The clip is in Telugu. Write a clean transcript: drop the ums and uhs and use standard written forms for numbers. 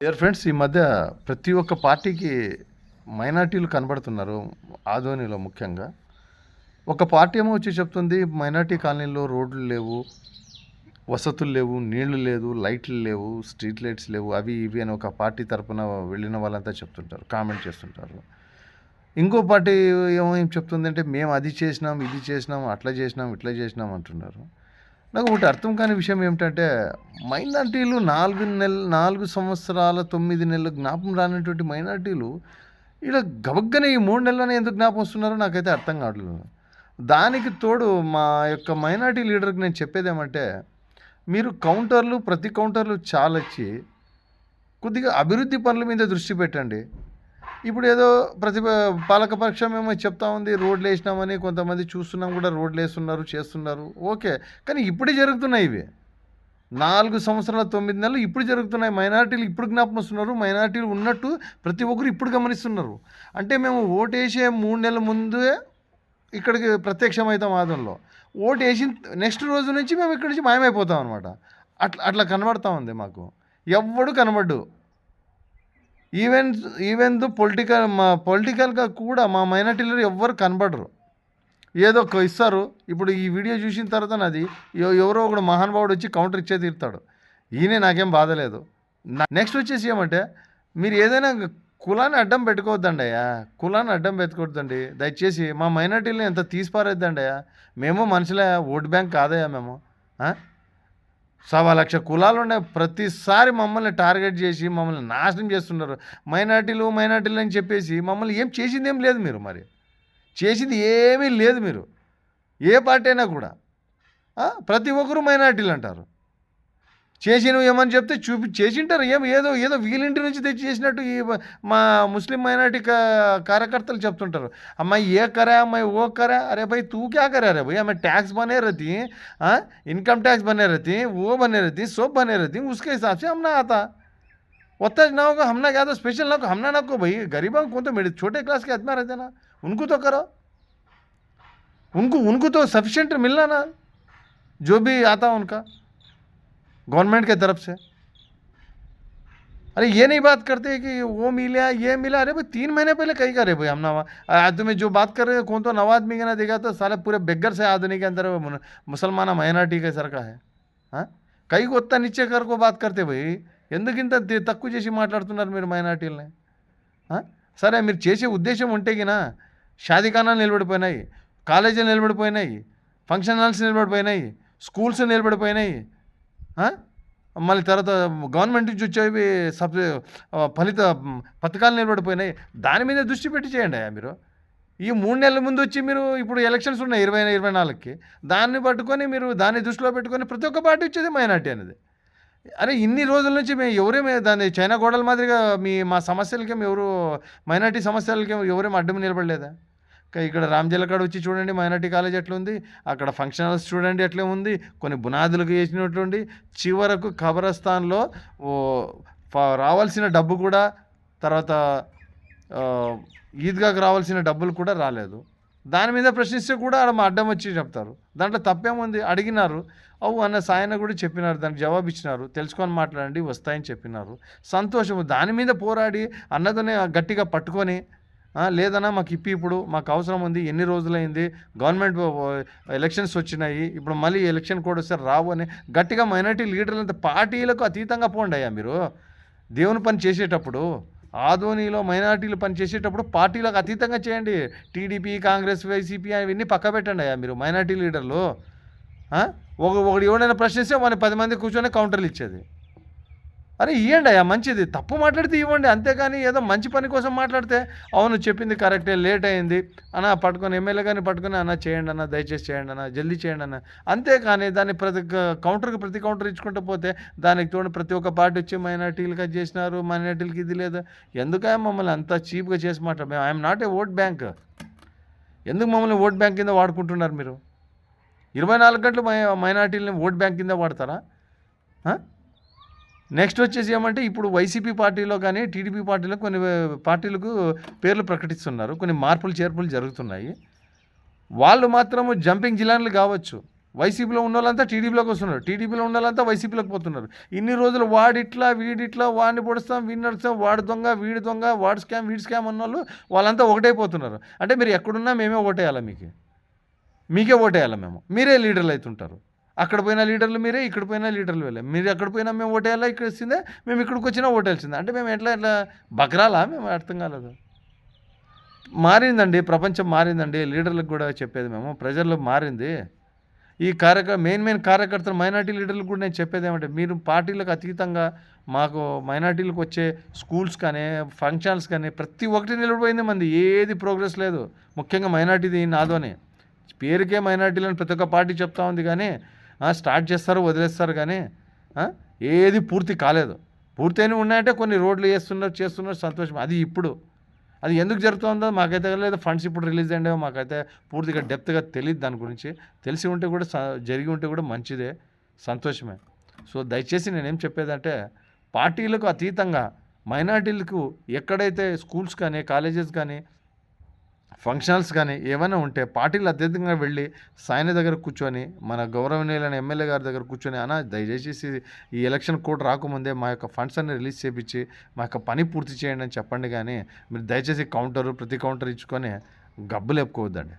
డియర్ ఫ్రెండ్స్, ఈ మధ్య ప్రతి ఒక్క పార్టీకి మైనార్టీలు కనబడుతున్నారు. ఆదోనిలో ముఖ్యంగా ఒక పార్టీ ఏమో వచ్చి చెప్తుంది మైనార్టీ కాలనీలో రోడ్లు లేవు, వసతులు లేవు, నీళ్లు లేదు, లైట్లు లేవు, స్ట్రీట్ లైట్స్ లేవు, అవి ఇవి అని ఒక పార్టీ తరపున వెళ్ళిన వాళ్ళంతా చెప్తుంటారు, కామెంట్ చేస్తుంటారు. ఇంకో పార్టీ ఏం చెప్తుంది అంటే మేము అది చేసినాం, ఇది చేసినాం, అట్లా చేసినాం, ఇట్లా చేసినాం అంటున్నారు. నాకు ఒకటి అర్థం కాని విషయం ఏమిటంటే, మైనార్టీలు 4 సంవత్సరాల 9 నెలలు జ్ఞాపకం రానటువంటి మైనార్టీలు ఇలా గబగ్గనే ఈ 3 నెలలోనే ఎందుకు జ్ఞాపకం వస్తున్నారో నాకైతే అర్థం కావట్లేదు. దానికి తోడు మా యొక్క మైనార్టీ లీడర్కి నేను చెప్పేదేమంటే, మీరు ప్రతి కౌంటర్లు చాలొచ్చి కొద్దిగా అభివృద్ధి పనుల మీద దృష్టి పెట్టండి. ఇప్పుడు ఏదో పాలకపక్షం ఏమో చెప్తా ఉంది రోడ్లు వేసినామని, కొంతమంది చూస్తున్నాం కూడా రోడ్లు వేస్తున్నారు, చేస్తున్నారు, ఓకే. కానీ ఇప్పుడే జరుగుతున్నాయి ఇవి. 4 సంవత్సరాల 9 నెలలు ఇప్పుడు జరుగుతున్నాయి. మైనారిటీలు ఇప్పుడు జ్ఞాపకం వస్తున్నారు, మైనారిటీలు ఉన్నట్టు ప్రతి ఒక్కరు ఇప్పుడు గమనిస్తున్నారు. అంటే మేము ఓటేసే 3 నెలల ముందే ఇక్కడికి ప్రత్యక్షమవుతాం ఆదంలో. ఓటు వేసిన నెక్స్ట్ రోజు నుంచి మేము ఇక్కడి నుంచి మాయమైపోతాం అనమాట. అట్లా కనబడతా ఉంది మాకు. ఎవ్వడు కనబడ్డు. ఈవెన్ పొలిటికల్గా కూడా మా మైనార్టీలు ఎవ్వరు కనబడరు. ఏదో ఇస్తారు. ఇప్పుడు ఈ వీడియో చూసిన తర్వాత నాది ఎవరో ఒకడు మహానుభావుడు వచ్చి కౌంటర్ ఇచ్చే తీరుతాడు. ఈయనే నాకేం బాధ లేదు. నెక్స్ట్ వచ్చేసి ఏమంటే, మీరు ఏదైనా కులాన్ని అడ్డం పెట్టుకోవద్దండి అయ్యా, కులాన్ని అడ్డం పెట్టుకోవద్దండి దయచేసి. మా మైనార్టీలను ఎంత తీసిపారేద్దండి అయ్యా. మేము మనుషులే, ఓటు బ్యాంక్ కాదయ్యా మేము. 1,00,000 కులాలు ఉన్నాయి. ప్రతిసారి మమ్మల్ని టార్గెట్ చేసి మమ్మల్ని నాశనం చేస్తున్నారు. మైనార్టీలు అని చెప్పేసి మమ్మల్ని ఏం చేసింది ఏం లేదు. మీరు మరి చేసింది ఏమీ లేదు. మీరు ఏ పార్టీ అయినా కూడా ప్రతి ఒక్కరు మైనార్టీలు అంటారు. చేసినవి ఏమని చెప్తే చేసింటారు. ఏదో వీళ్ళింటి నుంచి తెచ్చి చేసినట్టు ఈ మా ముస్లిం మైనార్టీ కార్యకర్తలు చెప్తుంటారు. అమ్మాయి ఏ కరా, అమ్మాయి ఓ కరా. అరే भाई तू क्या करे रे भाई, हमें टैक्स बने रहती इनकम टैक्स बने रहती, वो बने रहती, सब बने रहती, उसके हिसाब से हमना आता होता ना होगा. हमना क्या तो स्पेशल ना हमना ना को भाई, गरीबों को तो मेरे छोटे क्लास के आदमी रहते ना, उनको तो करो, उनको तो सफिशिएंट मिलना ना जो भी आता उनका गवर्नमेंट के तरफ से. अरे ये नहीं बात करते कि वो मिला ये मिला. अरे भाई 3 महीने पहले कहीं का रे भाई हम तुम्हें जो बात कर रहे हैं कौन तो नवा आदमी का ना देखा तो साले पूरे बेगर से आदमी के अंदर मुसलमान माइनॉरिटी के सर का है. कई को उतना नीचे कर को बात करते भाई. ఎందుకింత తక్కువ చేసి మాట్లాడుతున్నారు మీరు మైనార్టీలని? సరే, మీరు చేసే ఉద్దేశం ఉంటేగినా షాదీఖానాలు నిలబడిపోయినాయి, కాలేజీలు నిలబడిపోయినాయి, ఫంక్షన్ హాల్స్ నిలబడిపోయినాయి, స్కూల్స్ నిలబడిపోయినాయి. మళ్ళీ తర్వాత గవర్నమెంట్ నుంచి వచ్చేవి ఫలిత పథకాలు నిలబడిపోయినాయి. దాని మీద దృష్టి పెట్టి చేయండి మీరు. ఈ 3 నెలల ముందు వచ్చి మీరు ఇప్పుడు ఎలక్షన్స్ ఉన్నాయి 2024కి, దాన్ని పట్టుకొని మీరు దాన్ని దృష్టిలో పెట్టుకొని ప్రతి ఒక్క పార్టీ వచ్చేది మైనార్టీ అనేది. అరే ఇన్ని రోజుల నుంచి ఎవరేమే దాన్ని చైనా గోడల మాదిరిగా మా సమస్యలకేం ఎవరు, మైనార్టీ సమస్యలకేం ఎవరేం అడ్డం నిలబడలేదా? ఇక్కడ రామజల్లకాడ వచ్చి చూడండి మైనార్టీ కాలేజ్ ఎట్లా ఉంది, అక్కడ ఫంక్షన్ హాల్స్ చూడండి ఎట్లా ఉంది, కొన్ని బునాదులకు వేసినటువంటి చివరకు ఖబరస్థాన్లో రావాల్సిన డబ్బు కూడా, తర్వాత ఈద్గాకు రావాల్సిన డబ్బులు కూడా రాలేదు. దాని మీద ప్రశ్నిస్తే కూడా మా అడ్డం వచ్చి చెప్తారు. దాంట్లో తప్పేముంది? అడిగినారు, అన్న సాయన కూడా చెప్పినారు, దానికి జవాబు ఇచ్చినారు, తెలుసుకొని మాట్లాడండి వస్తాయని చెప్పినారు, సంతోషము. దాని మీద పోరాడి అన్నదనే గట్టిగా పట్టుకొని లేదన్నా మాకు ఇప్పుడు మాకు అవసరం ఉంది, ఎన్ని రోజులైంది, గవర్నమెంట్ ఎలక్షన్స్ వచ్చినాయి, ఇప్పుడు మళ్ళీ ఎలక్షన్ కోడ్ వస్తే రావు అని గట్టిగా మైనార్టీ లీడర్లంతా పార్టీలకు అతీతంగా పోండి అయ్యా. మీరు దేవుని పని చేసేటప్పుడు, ఆదోనిలో మైనార్టీలు పని చేసేటప్పుడు పార్టీలకు అతీతంగా చేయండి. టీడీపీ, కాంగ్రెస్, వైసీపీ అవన్నీ పక్క పెట్టండి అయ్యా మీరు మైనార్టీ లీడర్లు. ఒకడు ఎవడైనా ప్రశ్నిస్తే వాడిని 10 మంది కూర్చొని కౌంటర్లు ఇచ్చేది. అరే ఇవ్వండి అయ్యా, మంచిది. తప్పు మాట్లాడితే ఇవ్వండి, అంతేగాని ఏదో మంచి పని కోసం మాట్లాడితే అవును చెప్పింది కరెక్టే, లేట్ అయింది అన్న పట్టుకొని ఎమ్మెల్యే గారిని పట్టుకొని అన్న చేయండి అన్న, దయచేసి చేయండి అన్న, జల్దీ చేయండి అన్న, అంతేకాని దాన్ని ప్రతి కౌంటర్ ఇచ్చుకుంటూ పోతే దానికి తోడు ప్రతి ఒక్క పార్టీ వచ్చి మైనార్టీలకు అది చేసినారు, మైనార్టీలకి ఇది లేదు. ఎందుకే మమ్మల్ని అంత చీప్గా చేసి మాట్లాడు? I'm not a vote bank. ఎందుకు మమ్మల్ని ఓట్ బ్యాంక్ కింద వాడుకుంటున్నారు మీరు? 24 గంటలు మైనార్టీలని ఓట్ బ్యాంక్ కింద వాడతారా? నెక్స్ట్ వచ్చేసి ఏమంటే, ఇప్పుడు వైసీపీ పార్టీలో కానీ టీడీపీ పార్టీలో కొన్ని పార్టీలకు పేర్లు ప్రకటిస్తున్నారు, కొన్ని మార్పులు చేర్పులు జరుగుతున్నాయి. వాళ్ళు మాత్రము జంపింగ్ జిలాన్లు కావచ్చు, వైసీపీలో ఉన్నోళ్ళంతా టీడీపీలోకి వస్తున్నారు, టీడీపీలో ఉన్నోళ్ళంతా వైసీపీలోకి పోతున్నారు. ఇన్ని రోజులు వాడిట్లా వీడిట్లా వాడిని పొడుస్తాం వీడిని నడుస్తాం, వాడు దొంగ వీడి దొంగ, వాడు స్కామ్ వీడి స్కామ్ ఉన్నోళ్ళు వాళ్ళంతా ఒకటైపోతున్నారు. అంటే మీరు ఎక్కడున్నా మేమే ఓటేయాలా, మీకే ఓటేయాలా మేము, మీరే లీడర్లు అవుతుంటారు. అక్కడ పోయిన లీడర్లు మీరే, ఇక్కడ పోయినా లీడర్లు వెళ్ళే, మీరు ఎక్కడ పోయినా మేము ఓటేయాలా, ఇక్కడ వస్తుందే మేము ఇక్కడికి వచ్చినా ఓటేయాల్సిందే. అంటే మేము ఎట్లా బకరాలా, మేము అర్థం కాలేదు. మారిందండి, ప్రపంచం మారిందండి. లీడర్లకు కూడా చెప్పేది మేము, ప్రజల్లో మారింది. ఈ మెయిన్ కార్యకర్తలు మైనార్టీ లీడర్లకు కూడా నేను చెప్పేది ఏమంటే, మీరు పార్టీలకు అతీతంగా మాకు మైనార్టీలకు వచ్చే స్కూల్స్ కానీ ఫంక్షన్స్ కానీ ప్రతి ఒక్కటి నిలబడిపోయింది మంది, ఏది ప్రోగ్రెస్ లేదు. ముఖ్యంగా మైనార్టీది నాదోని పేరుకే మైనార్టీలని ప్రతి ఒక్క పార్టీ చెప్తా ఉంది, కానీ స్టార్ట్ చేస్తారు వదిలేస్తారు, కానీ ఏది పూర్తి కాలేదు. పూర్తయిన ఉన్నాయంటే కొన్ని రోడ్లు చేస్తున్నారు సంతోషం. అది ఇప్పుడు అది ఎందుకు జరుగుతుందో మాకైతే లేదు. ఫండ్స్ ఇప్పుడు రిలీజ్ అయ్యేవో మాకైతే పూర్తిగా డెప్త్గా తెలియదు. దాని గురించి తెలిసి ఉంటే కూడా జరిగి ఉంటే కూడా మంచిదే, సంతోషమే. సో దయచేసి నేనేం చెప్పేదంటే, పార్టీలకు అతీతంగా మైనార్టీలకు ఎక్కడైతే స్కూల్స్ కానీ కాలేజెస్ కానీ ఫంక్షన్స్ కానీ ఏమైనా ఉంటే పార్టీలు అత్యధికంగా వెళ్ళి సాయన దగ్గర కూర్చొని, మన గౌరవనీయులైన ఎమ్మెల్యే గారి దగ్గర కూర్చొని, దయచేసి ఈ ఎలక్షన్ కోడ్ రాకముందే మా యొక్క ఫండ్స్ అన్ని రిలీజ్ చేయించి మా యొక్క పని పూర్తి చేయండి అని చెప్పండి. కానీ మీరు దయచేసి ప్రతి కౌంటర్ ఇచ్చుకొని గబ్బులు చెప్పుకోవద్దండి.